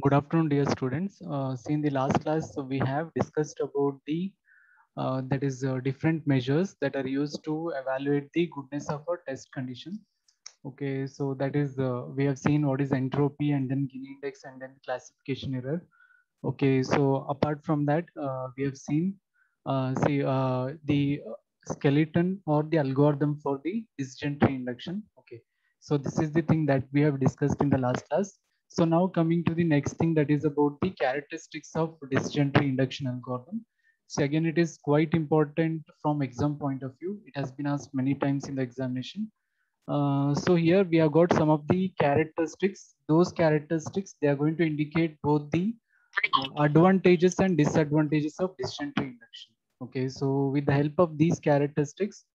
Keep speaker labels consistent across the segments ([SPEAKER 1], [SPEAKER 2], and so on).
[SPEAKER 1] Good afternoon, dear students. See, in the last class, we have discussed about the different measures that are used to evaluate the goodness of a test condition. Okay, so that is we have seen what is entropy and then Gini index and then classification error. Okay, so apart from that, we have seen the skeleton or the algorithm for the decision tree induction. Okay, so this is the thing that we have discussed in the last class. So now coming to the next thing, that is about the characteristics of decision tree induction algorithm. So again, it is quite important from exam point of view. It has been asked many times in the examination. So here we have got some of the characteristics. Those characteristics, they are going to indicate both the advantages and disadvantages of decision tree induction. Okay, so with the help of these characteristics,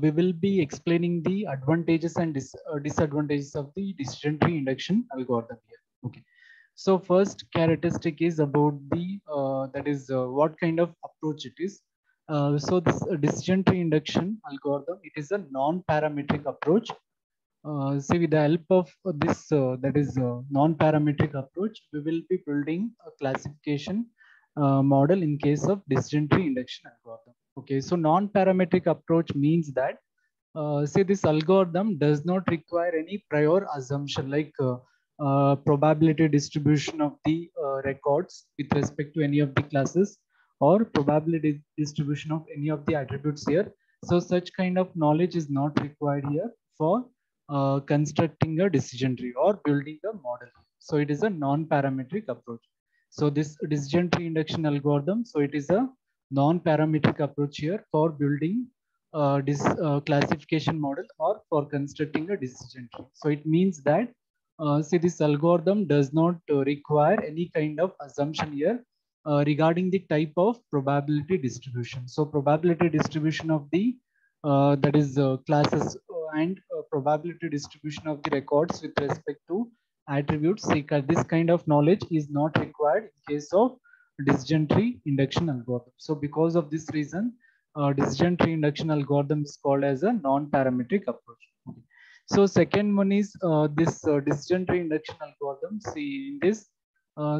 [SPEAKER 1] we will be explaining the advantages and disadvantages of the decision tree induction algorithm here. Okay, so first characteristic is about the what kind of approach it is. So this decision tree induction algorithm, it is a non-parametric approach. See, with the help of this non-parametric approach, we will be building a classification model in case of decision tree induction algorithm. Okay, so non-parametric approach means that say this algorithm does not require any prior assumption like probability distribution of the records with respect to any of the classes or probability distribution of any of the attributes here. So such kind of knowledge is not required here for constructing a decision tree or building a model. So it is a non-parametric approach. So this decision tree induction algorithm, so it is a non-parametric approach here for building this classification model or for constructing a decision tree. So it means that see, this algorithm does not require any kind of assumption here regarding the type of probability distribution. So probability distribution of the classes and probability distribution of the records with respect to attributes. See, this kind of knowledge is not required in case of decision tree induction algorithm. So because of this reason, decision tree induction algorithm is called as a non-parametric approach. So second one is this decision tree induction algorithm. See, in this,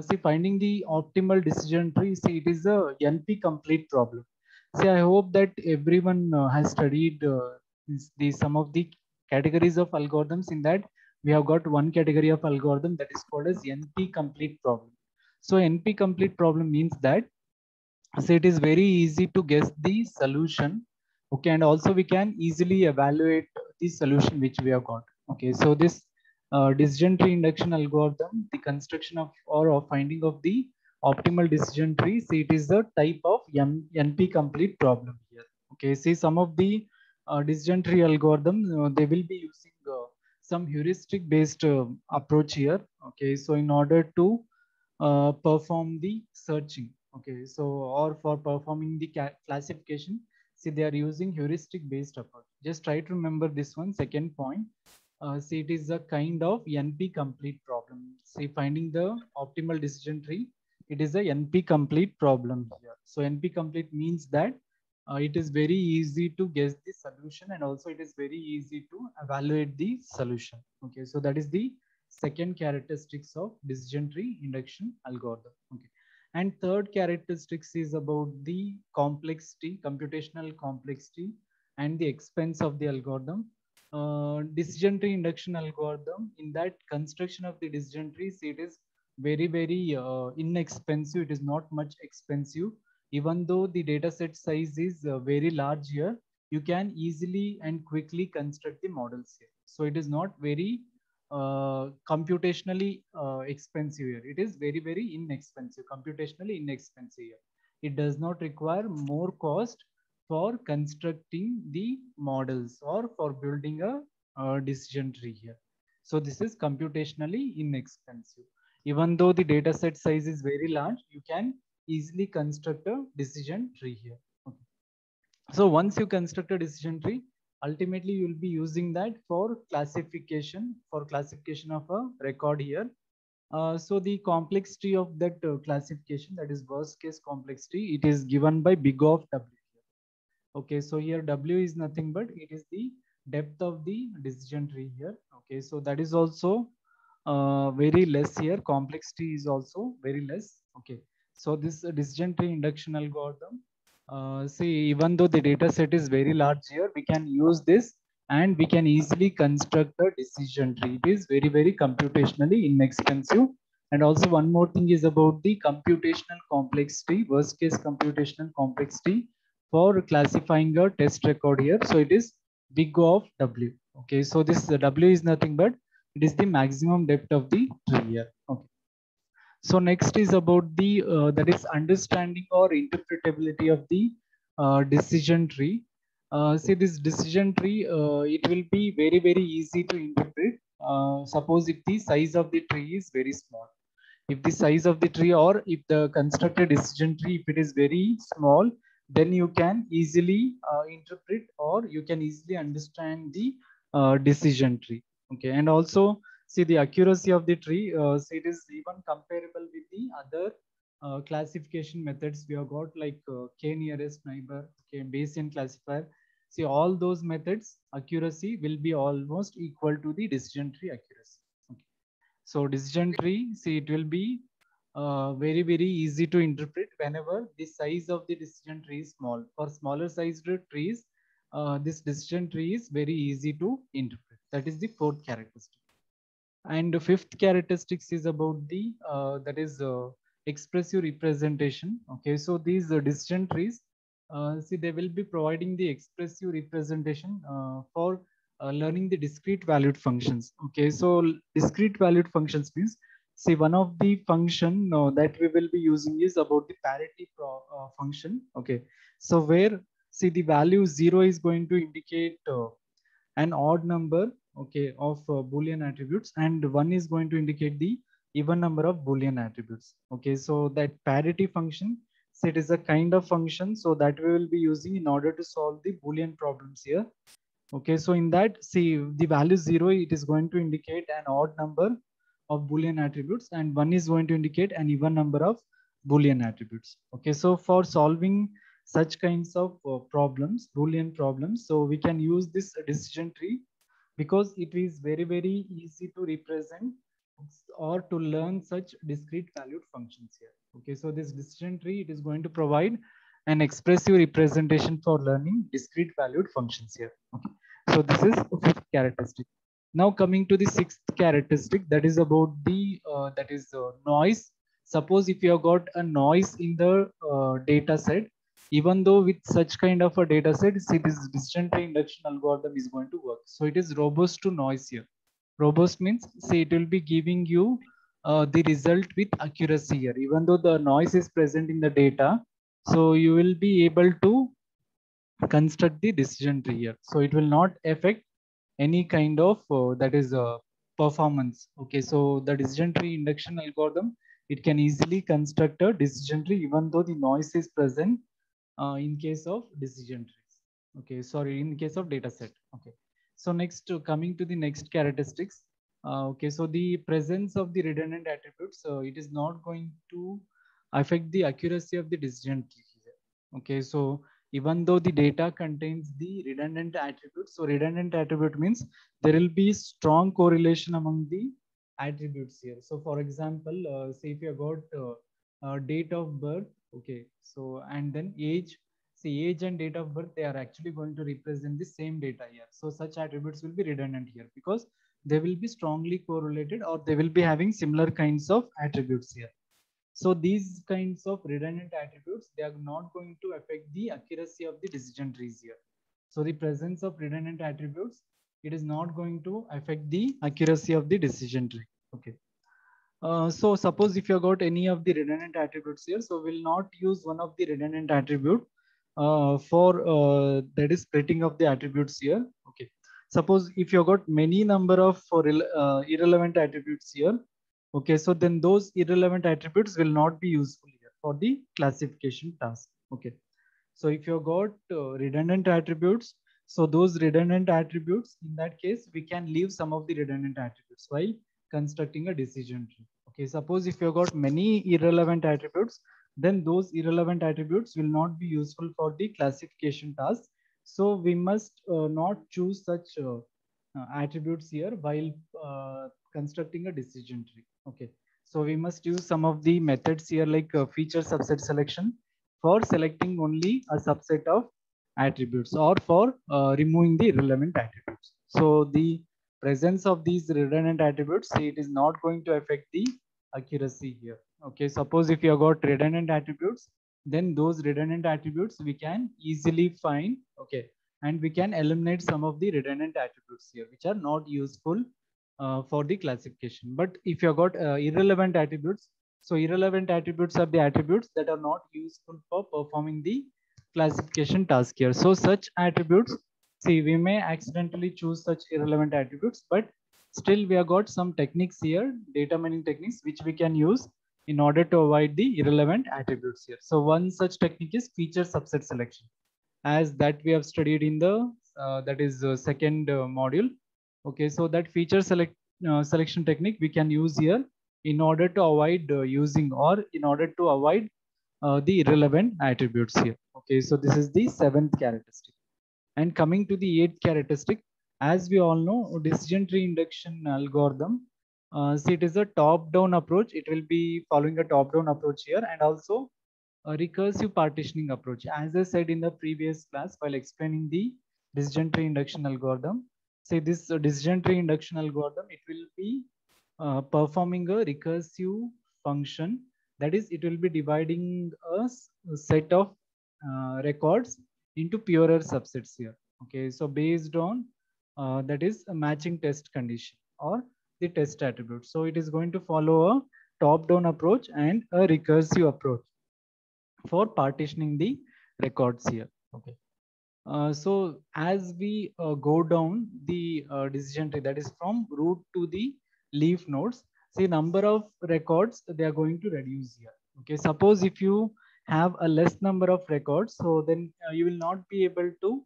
[SPEAKER 1] see, finding the optimal decision tree, see, it is a NP complete problem. See, I hope that everyone has studied some of the categories of algorithms. In that, we have got one category of algorithm that is called as NP complete problem. So NP complete problem means that, so it is very easy to guess the solution. Okay, and also we can easily evaluate the solution which we have got. Okay, so this decision tree induction algorithm, the construction of or finding of the optimal decision tree, see, it is a type of NP complete problem here. Okay, see, some of the decision tree algorithms, they will be using some heuristic based approach here. Okay, so in order to perform the searching. Okay, so or for performing the classification, see, they are using heuristic based approach. Just try to remember this one. Second point, see, it is a kind of NP complete problem. See, finding the optimal decision tree, it is a NP complete problem here. So NP complete means that it is very easy to guess the solution and also it is very easy to evaluate the solution. Okay, so that is the second characteristics of decision tree induction algorithm. Okay, and third characteristics is about the complexity, computational complexity, and the expense of the algorithm. Decision tree induction algorithm, in that construction of the decision trees, it is very inexpensive. It is not much expensive. Even though the data set size is very large here, you can easily and quickly construct the models here. So it is not very computationally expensive here. It is very inexpensive, computationally inexpensive here. It does not require more cost for constructing the models or for building a decision tree here. So this is computationally inexpensive. Even though the data set size is very large, you can easily construct a decision tree here. Okay. So once you construct a decision tree, ultimately you will be using that for classification of a record here. So the complexity of that classification, that is worst case complexity, it is given by big of W. Okay, so here W is nothing but it is the depth of the decision tree here. Okay, so that is also very less here. Complexity is also very less. Okay. So this decision tree induction algorithm, see, even though the data set is very large here, we can use this and we can easily construct a decision tree. It is very, very computationally inexpensive. And also one more thing is about the computational complexity, worst case computational complexity for classifying a test record here. So it is big of W. Okay, so this W is nothing but it is the maximum depth of the tree here. Okay. So next is about the that is understanding or interpretability of the decision tree. See this decision tree, it will be very, very easy to interpret. Suppose if the size of the tree is very small, if the size of the tree or if the constructed decision tree, if it is very small, then you can easily interpret or you can easily understand the decision tree. Okay, and also see the accuracy of the tree, so it is even comparable with the other classification methods we have got, like k nearest neighbor, okay, Bayesian classifier. See, all those methods accuracy will be almost equal to the decision tree accuracy. Okay. So decision tree, see, it will be very, very easy to interpret whenever the size of the decision tree is small. For smaller sized trees, this decision tree is very easy to interpret. That is the fourth characteristic. And the fifth characteristics is about the that is expressive representation. Okay, so these decision trees, see, they will be providing the expressive representation for learning the discrete valued functions. Okay, so discrete valued functions means, see, one of the function that we will be using is about the parity function. Okay, so where, see, the value 0 is going to indicate an odd number, okay, of boolean attributes, and 1 is going to indicate the even number of boolean attributes. Okay, so that parity function, so it is a kind of function so that we will be using in order to solve the boolean problems here. Okay, so in that, see, the value 0, it is going to indicate an odd number of boolean attributes, and 1 is going to indicate an even number of boolean attributes. Okay, so for solving such kinds of problems, boolean problems, so we can use this decision tree because it is very, very easy to represent or to learn such discrete valued functions here. Okay, so this decision tree, it is going to provide an expressive representation for learning discrete valued functions here. Okay, so this is fifth characteristic. Now coming to the sixth characteristic, that is about the noise. Suppose if you have got a noise in the data set, even though with such kind of a data set, see, this decision tree induction algorithm is going to work. So it is robust to noise here. Robust means, say, it will be giving you the result with accuracy here, even though the noise is present in the data. So you will be able to construct the decision tree here. So it will not affect any kind of performance. Okay, so the decision tree induction algorithm, it can easily construct a decision tree even though the noise is present in case of decision trees. Okay, sorry, in case of data set. Okay, so next, coming to the next characteristics. Okay, so the presence of the redundant attributes, it is not going to affect the accuracy of the decision tree here. Okay, so even though the data contains the redundant attributes, so redundant attribute means there will be strong correlation among the attributes here. So for example, say if you got date of birth, okay, so and then age, see, age and date of birth, they are actually going to represent the same data here. So such attributes will be redundant here because they will be strongly correlated or they will be having similar kinds of attributes here. So these kinds of redundant attributes, they are not going to affect the accuracy of the decision trees here. So the presence of redundant attributes, it is not going to affect the accuracy of the decision tree. Okay. So suppose if you got any of the redundant attributes here, so we'll not use one of the redundant attribute for that is splitting of the attributes here. Okay. Suppose if you got many number of irrelevant attributes here, okay, so then those irrelevant attributes will not be useful here for the classification task. Okay. So if you got redundant attributes, so those redundant attributes, in that case, we can leave some of the redundant attributes while constructing a decision tree. Okay, suppose if you got many irrelevant attributes, then those irrelevant attributes will not be useful for the classification task. So we must not choose such attributes here while constructing a decision tree. Okay, so we must use some of the methods here like feature subset selection for selecting only a subset of attributes or for removing the relevant attributes. So the presence of these redundant attributes, see, it is not going to affect the accuracy here. Okay, suppose if you have got redundant attributes, then those redundant attributes we can easily find. Okay, and we can eliminate some of the redundant attributes here which are not useful for the classification. But if you have got irrelevant attributes, so irrelevant attributes are the attributes that are not useful for performing the classification task here. So such attributes, see, we may accidentally choose such irrelevant attributes, but still we have got some techniques here, data mining techniques, which we can use in order to avoid the irrelevant attributes here. So one such technique is feature subset selection, as that we have studied in the that is second module. Okay, so that feature selection technique we can use here in order to avoid using or in order to avoid the irrelevant attributes here. Okay, so this is the seventh characteristic. And coming to the eighth characteristic, as we all know, decision tree induction algorithm, see, it is a top-down approach. It will be following a top-down approach here, and also a recursive partitioning approach. As I said in the previous class while explaining the decision tree induction algorithm, say this decision tree induction algorithm, it will be performing a recursive function. That is, it will be dividing a set of records into purer subsets here. Okay, so based on that is a matching test condition or the test attribute. So it is going to follow a top-down approach and a recursive approach for partitioning the records here. Okay. So as we go down the decision tree, that is from root to the leaf nodes, see, number of records they are going to reduce here. Okay, suppose if you have a less number of records, so then you will not be able to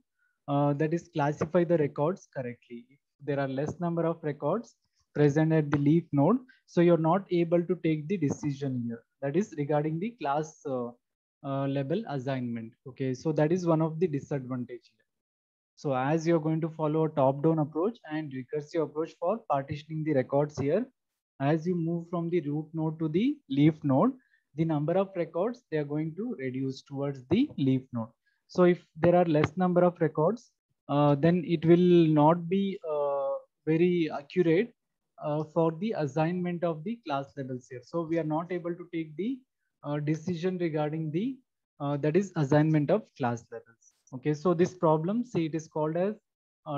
[SPEAKER 1] that is classify the records correctly. If there are less number of records present at the leaf node, so you're not able to take the decision here. That is regarding the class level assignment. Okay, so that is one of the disadvantage here. So as you're going to follow a top-down approach and recursive approach for partitioning the records here, as you move from the root node to the leaf node, the number of records they are going to reduce towards the leaf node. So if there are less number of records, then it will not be very accurate for the assignment of the class levels here. So we are not able to take the decision regarding the that is assignment of class levels. Okay, so this problem, see, it is called as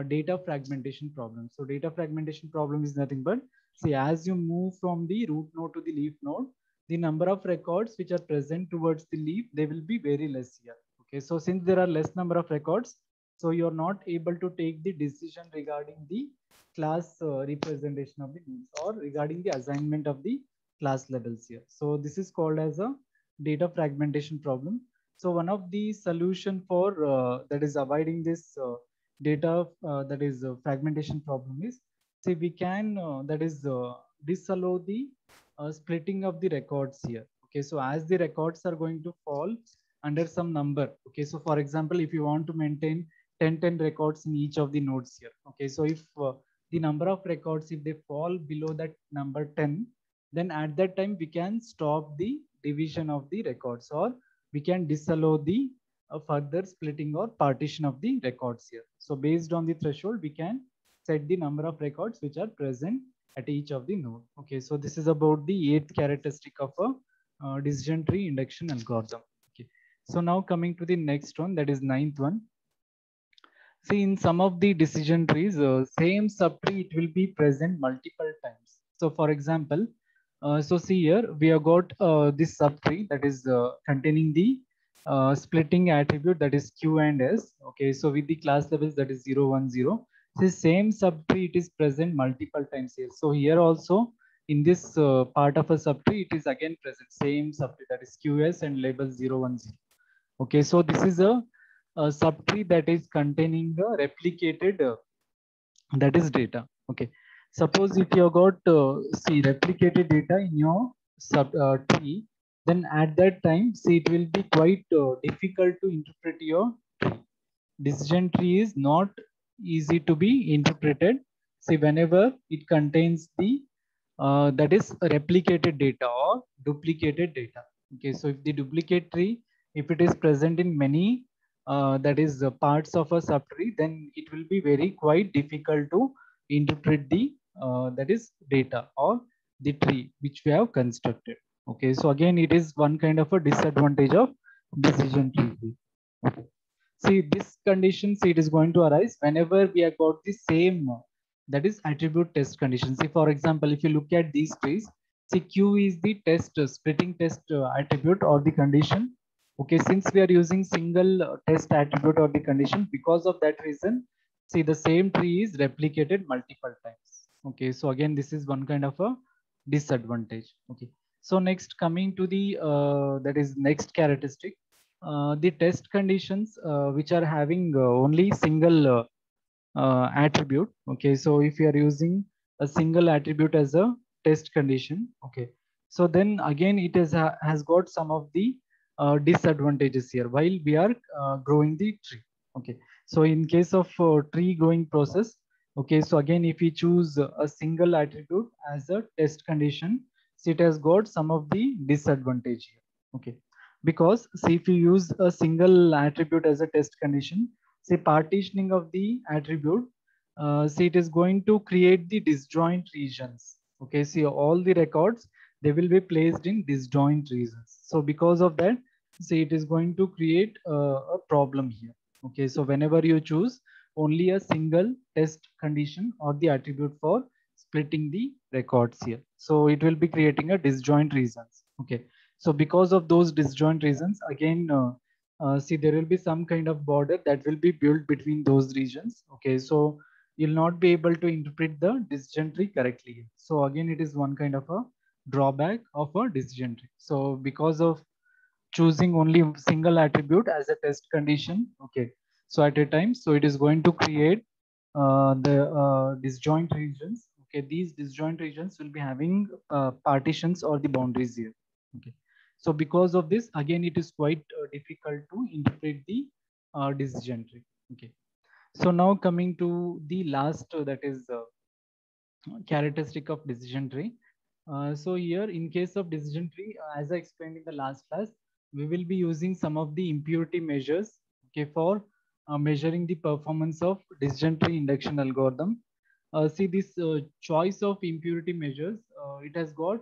[SPEAKER 1] data fragmentation problem. So data fragmentation problem is nothing but, see, as you move from the root node to the leaf node, the number of records which are present towards the leaf, they will be very less here. Okay, so since there are less number of records, so you're not able to take the decision regarding the class representation of the nodes or regarding the assignment of the class levels here. So this is called as a data fragmentation problem. So one of the solution for that is avoiding this data that is fragmentation problem is, see, we can that is disallow the splitting of the records here. Okay, so as the records are going to fall under some number. Okay, so for example, if you want to maintain 10 records in each of the nodes here. Okay, so if the number of records, if they fall below that number 10, then at that time we can stop the division of the records, or we can disallow the further splitting or partition of the records here. So based on the threshold, we can set the number of records which are present at each of the node. Okay, so this is about the eighth characteristic of a decision tree induction algorithm. Okay, so now coming to the next one, that is ninth one. See, in some of the decision trees, same subtree, it will be present multiple times. So for example, so see here, we have got this subtree that is containing the splitting attribute, that is Q and S. Okay, so with the class levels, that is 0, 1, 0. The same subtree, it is present multiple times here. So here also, in this part of a subtree, it is again present, same subtree, that is QS and label 0, 1, 0. Okay, so this is a subtree that is containing the replicated that is data. Okay, suppose if you got see replicated data in your sub tree, then at that time, see, it will be quite difficult to interpret your tree. Decision tree is not easy to be interpreted See, whenever it contains the that is replicated data or duplicated data. Okay, so if the duplicate tree, if it is present in many that is parts of a subtree, then it will be very quite difficult to interpret the that is data or the tree which we have constructed. Okay, so again, it is one kind of a disadvantage of decision tree. Okay. See, this condition, see, it is going to arise whenever we have got the same that is attribute test condition. See, for example, if you look at these trees, see, Q is the test splitting test attribute or the condition. Okay, since we are using single test attribute or the condition, because of that reason, see, the same tree is replicated multiple times. Okay, so again, this is one kind of a disadvantage. Okay, so next, coming to the that is next characteristic, the test conditions which are having only single attribute. Okay, so if you are using a single attribute as a test condition, okay, so then again it has got some of the disadvantages here while we are growing the tree. Okay, so in case of tree growing process, okay, so again if we choose a single attribute as a test condition, so it has got some of the disadvantage here. Okay, because see, if you use a single attribute as a test condition, say partitioning of the attribute, see, it is going to create the disjoint regions. Okay, see, all the records, they will be placed in disjoint regions. So because of that, see, it is going to create a problem here. Okay, so whenever you choose only a single test condition or the attribute for splitting the records here, so it will be creating a disjoint regions. Okay, so because of those disjoint regions, again, see, there will be some kind of border that will be built between those regions. Okay, so you'll not be able to interpret the decision tree correctly. So again, it is one kind of a drawback of a decision tree. So because of choosing only single attribute as a test condition, okay, so at a time, so it is going to create the disjoint regions. Okay, these disjoint regions will be having partitions or the boundaries here. Okay, so because of this, again, it is quite difficult to interpret the decision tree. Okay, so now coming to the last that is characteristic of decision tree. So here, in case of decision tree, as I explained in the last class, we will be using some of the impurity measures, okay, for measuring the performance of decision tree induction algorithm. See, this choice of impurity measures, it has got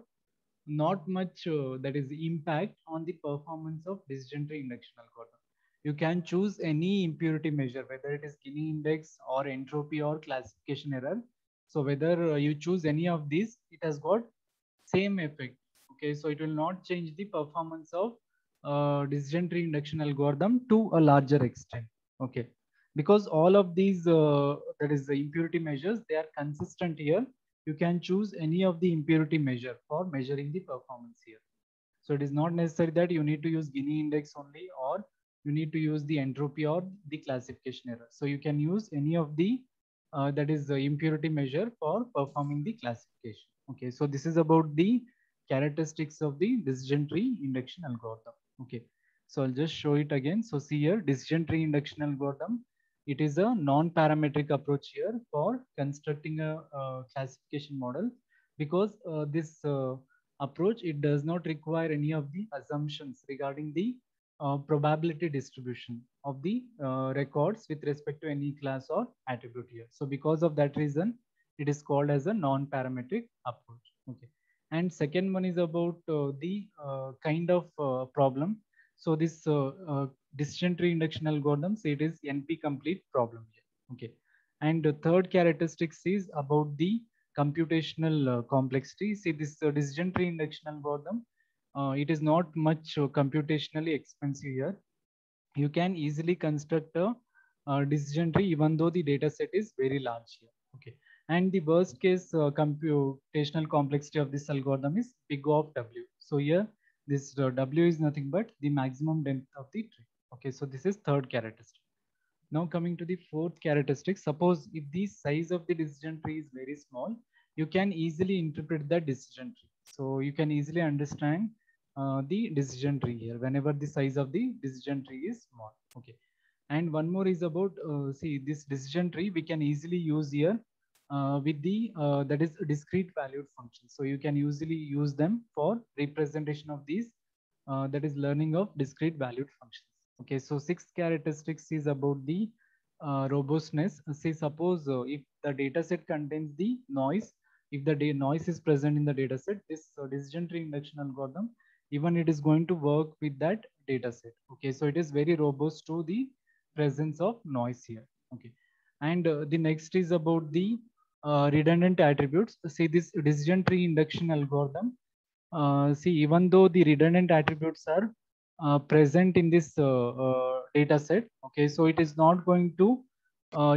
[SPEAKER 1] not much that is impact on the performance of decision tree induction algorithm. You can choose any impurity measure, whether it is Gini index or entropy or classification error. So whether you choose any of these, it has got same effect. Okay, so it will not change the performance of decision tree induction algorithm to a larger extent. Okay, because all of these that is the impurity measures, they are consistent here. You can choose any of the impurity measure for measuring the performance here. So it is not necessary that you need to use Gini index only, or you need to use the entropy or the classification error. So you can use any of the that is the impurity measure for performing the classification. Okay, so this is about the characteristics of the decision tree induction algorithm. Okay, so I'll just show it again. So see here, decision tree induction algorithm. It is a non-parametric approach here for constructing a classification model, because this approach, it does not require any of the assumptions regarding the probability distribution of the records with respect to any class or attribute here. So because of that reason, it is called as a non-parametric approach. Okay, and second one is about the kind of problem. So this decision tree induction algorithm, so it is NP complete problem here. Okay, and the third characteristics is about the computational complexity. See, this decision tree induction algorithm, it is not much computationally expensive here. You can easily construct a decision tree even though the data set is very large here. Okay, and the worst case computational complexity of this algorithm is big of W. So here, this W is nothing but the maximum length of the tree. Okay, so this is third characteristic. Now coming to the fourth characteristic, suppose if the size of the decision tree is very small, you can easily interpret the decision tree. So you can easily understand the decision tree here whenever the size of the decision tree is small. Okay. And one more is about, see, this decision tree, we can easily use here with the that is discrete valued functions. So you can usually use them for representation of these that is learning of discrete valued functions. Okay, so sixth characteristics is about the robustness. Say suppose if the data set contains the noise, if the noise is present in the data set, this decision tree induction algorithm, even it is going to work with that data set. Okay, so it is very robust to the presence of noise here. Okay, and the next is about the redundant attributes. See this decision tree induction algorithm. See, even though the redundant attributes are present in this data set, okay, so it is not going to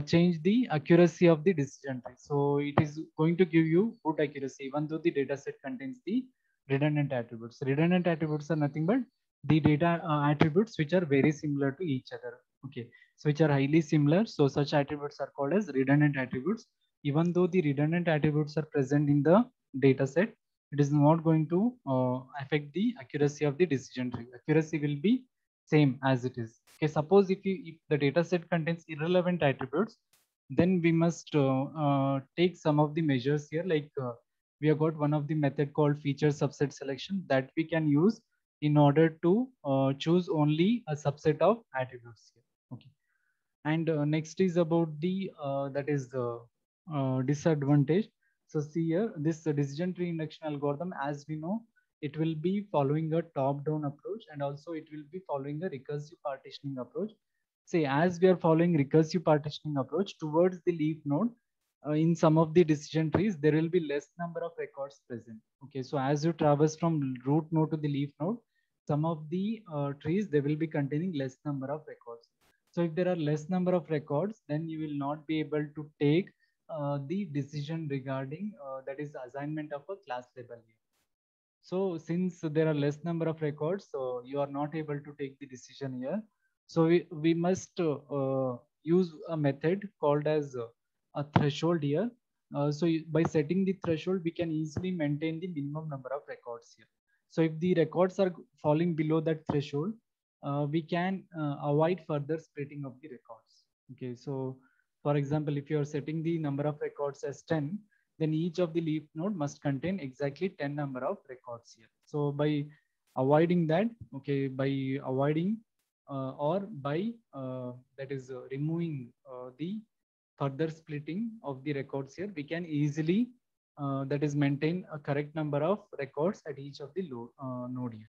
[SPEAKER 1] change the accuracy of the decision tree. So it is going to give you good accuracy, even though the data set contains the redundant attributes. Redundant attributes are nothing but the data attributes which are very similar to each other. Okay, so which are highly similar. So such attributes are called as redundant attributes. Even though the redundant attributes are present in the data set, it is not going to affect the accuracy of the decision tree. Accuracy will be same as it is. Okay, suppose if the data set contains irrelevant attributes, then we must take some of the measures here. Like we have got one of the method called feature subset selection that we can use in order to choose only a subset of attributes here. Okay, and next is about the that is the disadvantage. So see here, this decision tree induction algorithm, as we know, it will be following a top-down approach, and also it will be following a recursive partitioning approach. Say, as we are following recursive partitioning approach towards the leaf node, in some of the decision trees, there will be less number of records present. Okay, so as you traverse from root node to the leaf node, some of the trees, they will be containing less number of records. So if there are less number of records, then you will not be able to take the decision regarding that is assignment of a class label here. So since there are less number of records, so you are not able to take the decision here. So we must use a method called as a threshold here. By setting the threshold, we can easily maintain the minimum number of records here. So if the records are falling below that threshold, we can avoid further splitting of the records. Okay, so for example, if you are setting the number of records as 10, then each of the leaf node must contain exactly 10 number of records here. So by avoiding that, okay, by avoiding or by that is removing the further splitting of the records here, we can easily that is maintain a correct number of records at each of the node here.